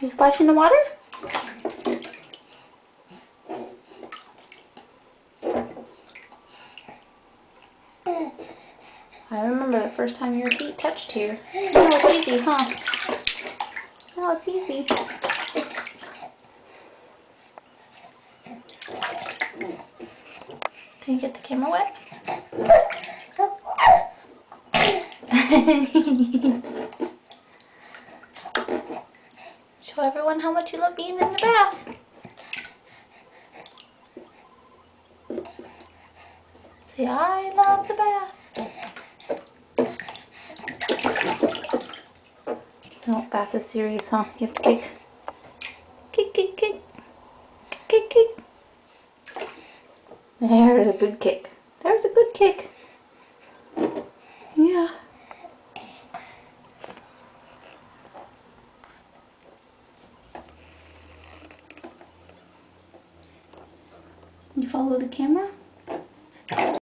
You splashing the water? I remember the first time your feet touched here. Oh, it's easy, huh? Oh, it's easy. Can you get the camera wet? Show everyone how much you love being in the bath. Say, I love the bath. No, bath is serious, huh? You have to kick. Kick, kick, kick. Kick, kick, kick. There's a good kick. There's a good kick. Yeah. You follow the camera?